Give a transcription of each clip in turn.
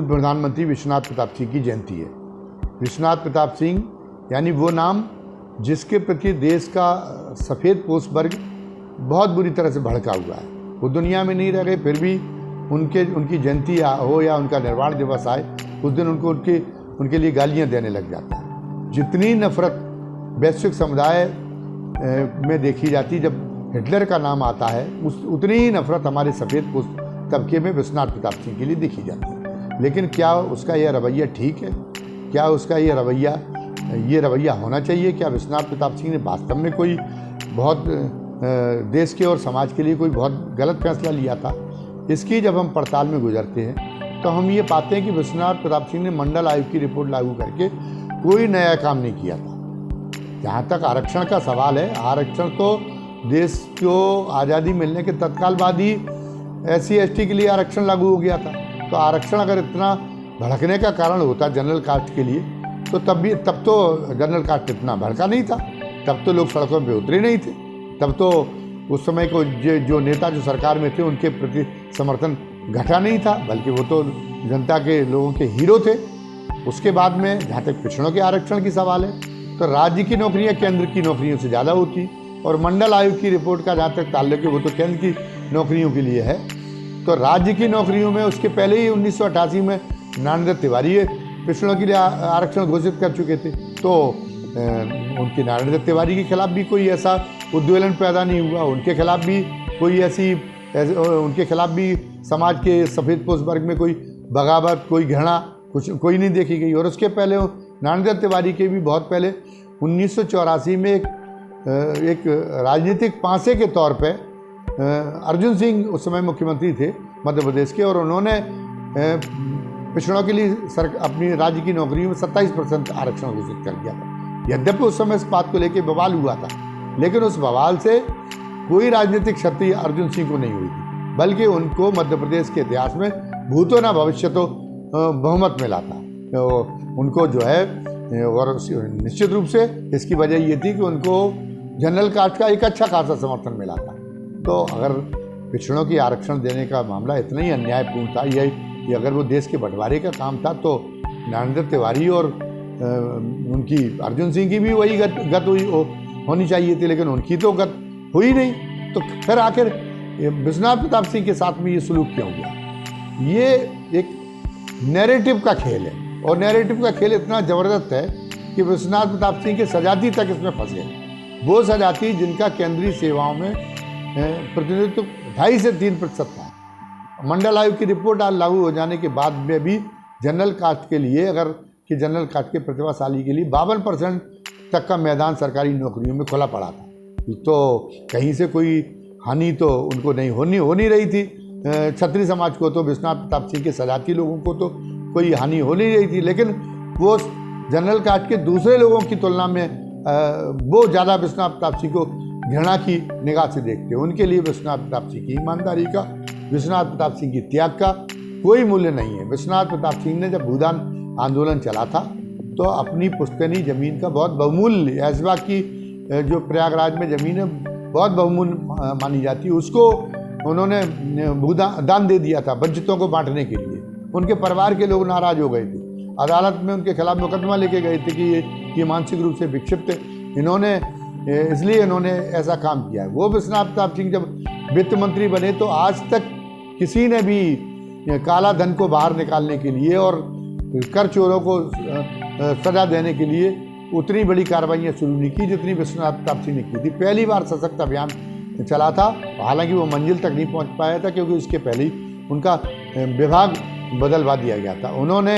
प्रधानमंत्री विश्वनाथ प्रताप सिंह की जयंती है। विश्वनाथ प्रताप सिंह यानी वो नाम जिसके प्रति देश का सफ़ेद पोष वर्ग बहुत बुरी तरह से भड़का हुआ है। वो दुनिया में नहीं रह गए, फिर भी उनकी जयंती हो या उनका निर्वाण दिवस आए, उस दिन उनके लिए गालियां देने लग जाता है। जितनी नफरत वैश्विक समुदाय में देखी जाती जब हिटलर का नाम आता है, उतनी ही नफरत हमारे सफ़ेद पोष तबके में विश्वनाथ प्रताप सिंह के लिए देखी जाती है। लेकिन क्या उसका यह रवैया ठीक है? क्या उसका ये रवैया होना चाहिए? क्या विश्वनाथ प्रताप सिंह ने वास्तव में कोई बहुत देश के और समाज के लिए कोई बहुत गलत फैसला लिया था? इसकी जब हम पड़ताल में गुजरते हैं तो हम ये पाते हैं कि विश्वनाथ प्रताप सिंह ने मंडल आयोग की रिपोर्ट लागू करके कोई नया काम नहीं किया था। जहाँ तक आरक्षण का सवाल है, आरक्षण तो देश को आज़ादी मिलने के तत्काल बाद ही SC/ST के लिए आरक्षण लागू हो गया था। तो आरक्षण अगर इतना भड़कने का कारण होता जनरल कास्ट के लिए, तो तब तो जनरल कास्ट इतना भड़का नहीं था, तब तो लोग सड़कों पे उतरे नहीं थे, तब तो उस समय को जो नेता जो सरकार में थे उनके प्रति समर्थन घटा नहीं था, बल्कि वो तो जनता के लोगों के हीरो थे। उसके बाद में जहाँ तक पिछड़ों के आरक्षण की सवाल है, तो राज्य की नौकरियाँ केंद्र की नौकरियों से ज़्यादा होती, और मंडल आयोग की रिपोर्ट का जहाँ तक ताल्लुक है वो तो केंद्र की नौकरियों के लिए है। तो राज्य की नौकरियों में उसके पहले ही 1988 में नारायण तिवारी पिछड़ों के लिए आरक्षण घोषित कर चुके थे। तो उनके नारायण तिवारी के खिलाफ भी कोई ऐसा उद्वेलन पैदा नहीं हुआ, उनके खिलाफ भी समाज के सफ़ेद पोष वर्ग में कोई बगावत, कोई घृणा कोई नहीं देखी गई। और उसके पहले नारायण तिवारी के भी बहुत पहले 1984 में एक राजनीतिक पांसे के तौर पे अर्जुन सिंह उस समय मुख्यमंत्री थे मध्य प्रदेश के, और उन्होंने पिछड़ों के लिए अपनी राज्य की नौकरियों में 27% आरक्षण घोषित कर दिया था। यद्यपि उस समय इस बात को लेकर बवाल हुआ था, लेकिन उस बवाल से कोई राजनीतिक क्षति अर्जुन सिंह को नहीं हुई थी, बल्कि उनको मध्य प्रदेश के इतिहास में भूतो न भविष्य तो बहुमत मिला था। तो उनको जो है, और निश्चित रूप से इसकी वजह ये थी कि उनको जनरल कास्ट का एक अच्छा खासा समर्थन मिला था। तो अगर पिछड़ों की आरक्षण देने का मामला इतना ही अन्यायपूर्ण था, कि अगर वो देश के बंटवारे का काम था, तो नारायण तिवारी और उनकी अर्जुन सिंह की भी वही गत होनी चाहिए थी, लेकिन उनकी तो गत हुई नहीं। तो फिर आखिर विश्वनाथ प्रताप सिंह के साथ में ये सलूक क्यों हुआ? ये एक नैरेटिव का खेल है, और नैरेटिव का खेल इतना ज़बरदस्त है कि विश्वनाथ प्रताप सिंह के सजाती तक इसमें फंसे। वो सजाती जिनका केंद्रीय सेवाओं में प्रतिनिधित्व 2.5 से 3% था। मंडल आयोग की रिपोर्ट लागू हो जाने के बाद में भी जनरल कास्ट के लिए, जनरल कास्ट के प्रतिभाशाली के लिए 52% तक का मैदान सरकारी नौकरियों में खुला पड़ा था। तो कहीं से कोई हानि तो उनको नहीं हो नहीं रही थी। क्षत्रिय समाज को तो, विश्वनाथ प्रताप सिंह के सजाती लोगों को तो कोई हानि हो नहीं रही थी, लेकिन वो जनरल कास्ट के दूसरे लोगों की तुलना में वो ज़्यादा विश्वनाथ प्रताप सिंह को घृणा की निगाह से देखते। उनके लिए विश्वनाथ प्रताप सिंह की ईमानदारी का, विश्वनाथ प्रताप सिंह की त्याग का कोई मूल्य नहीं है। विश्वनाथ प्रताप सिंह ने जब भूदान आंदोलन चला था, तो अपनी पुश्तैनी ज़मीन का बहुत बहुमूल्य, ऐसबा की जो प्रयागराज में ज़मीन है बहुत बहुमूल्य मानी जाती है, उसको उन्होंने दान दे दिया था वंचितों को बांटने के लिए। उनके परिवार के लोग नाराज हो गए थे, अदालत में उनके खिलाफ मुकदमा लेके गए थे कि ये मानसिक रूप से विक्षिप्त इसलिए इन्होंने ऐसा काम किया है। वो विश्वनाथ प्रताप सिंह जब वित्त मंत्री बने, तो आज तक किसी ने भी काला धन को बाहर निकालने के लिए और कर चोरों को सजा देने के लिए उतनी बड़ी कार्रवाइयाँ शुरू नहीं की जितनी विश्वनाथ प्रताप सिंह ने की थी। पहली बार सशक्त अभियान चला था, हालांकि वो मंजिल तक नहीं पहुंच पाया था, क्योंकि उसके पहले ही उनका विभाग बदलवा दिया गया था। उन्होंने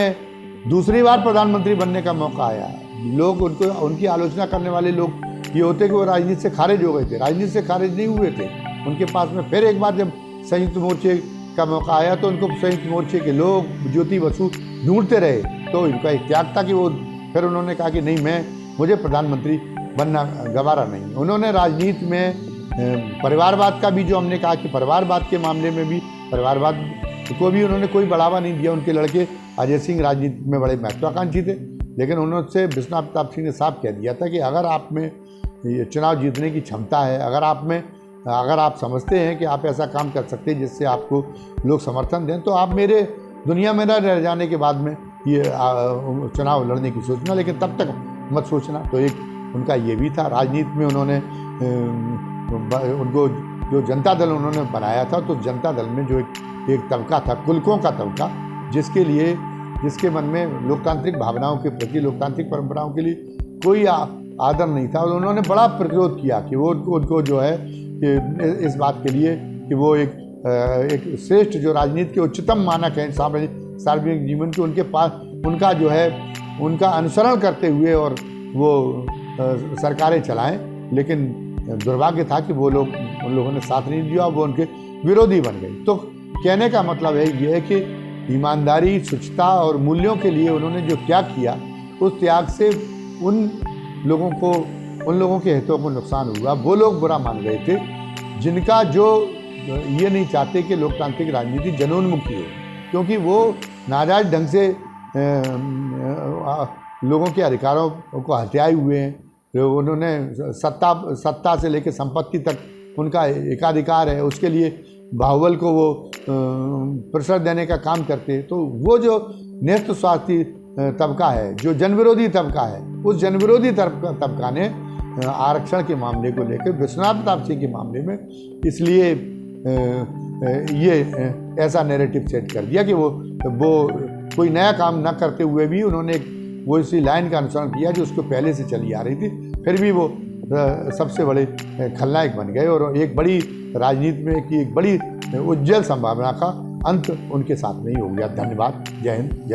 दूसरी बार प्रधानमंत्री बनने का मौका आया। लोग उनकी आलोचना करने वाले लोग ये होते कि वो राजनीति से खारिज हो गए थे। राजनीति से खारिज नहीं हुए थे, उनके पास में फिर एक बार जब संयुक्त मोर्चे का मौका आया, तो उनको संयुक्त मोर्चे के लोग ज्योति बसु ढूंढते रहे। तो इनका एक त्याग था कि वो फिर उन्होंने कहा कि नहीं, मुझे प्रधानमंत्री बनना गवारा नहीं। उन्होंने राजनीति में परिवारवाद का भी, जो हमने कहा कि परिवारवाद के मामले में भी, परिवारवाद को भी उन्होंने कोई बढ़ावा नहीं दिया। उनके लड़के अजय सिंह राजनीति में बड़े महत्वाकांक्षी थे, लेकिन उन्होंने विश्वनाथ प्रताप सिंह ने साफ कह दिया था कि अगर आप में चुनाव जीतने की क्षमता है, अगर आप समझते हैं कि आप ऐसा काम कर सकते हैं जिससे आपको लोग समर्थन दें, तो आप दुनिया में न रह जाने के बाद में ये चुनाव लड़ने की सोचना, लेकिन तब तक मत सोचना। तो एक उनका ये भी था। राजनीति में उन्होंने उनको जो जनता दल उन्होंने बनाया था, तो जनता दल में जो एक तबका था, कुलकों का तबका, जिसके मन में लोकतांत्रिक भावनाओं के प्रति, लोकतांत्रिक परंपराओं के लिए कोई आदर नहीं था। और उन्होंने बड़ा प्रतिरोध किया कि वो उनको जो है कि इस बात के लिए कि वो एक श्रेष्ठ जो राजनीति के उच्चतम मानक हैं सार्वजनिक जीवन के, उनके पास उनका जो है उनका अनुसरण करते हुए और वो सरकारें चलाएं। लेकिन दुर्भाग्य था कि वो लोग उन लोगों ने साथ नहीं दिया, वो उनके विरोधी बन गए। तो कहने का मतलब है ये है कि ईमानदारी, शुचिता और मूल्यों के लिए उन्होंने जो त्याग किया, उस त्याग से उन लोगों के हितों को नुकसान हुआ। वो लोग बुरा मान गए थे जिनका जो ये नहीं चाहते कि लोकतांत्रिक राजनीति जनोन्मुखी हो, क्योंकि वो नाजायज ढंग से लोगों के अधिकारों को हत्याए हुए हैं। उन्होंने सत्ता से लेकर संपत्ति तक उनका एकाधिकार है, उसके लिए बाहुबल को वो प्रेशर देने का काम करते हैं। तो वो जो न्यस्त स्वार्थी तबका है, जो जनविरोधी तबका है, उस जनविरोधी तबका ने आरक्षण के मामले को लेकर विश्वनाथ प्रताप सिंह के मामले में इसलिए ये ऐसा नैरेटिव सेट कर दिया कि वो कोई नया काम ना करते हुए भी उन्होंने वो इसी लाइन का अनुसरण किया जो उसको पहले से चली आ रही थी। फिर भी वो सबसे बड़े खलनायक बन गए और एक बड़ी राजनीति में की एक बड़ी उज्जवल संभावना का अंत उनके साथ में ही हो गया। धन्यवाद। जय हिंद, जय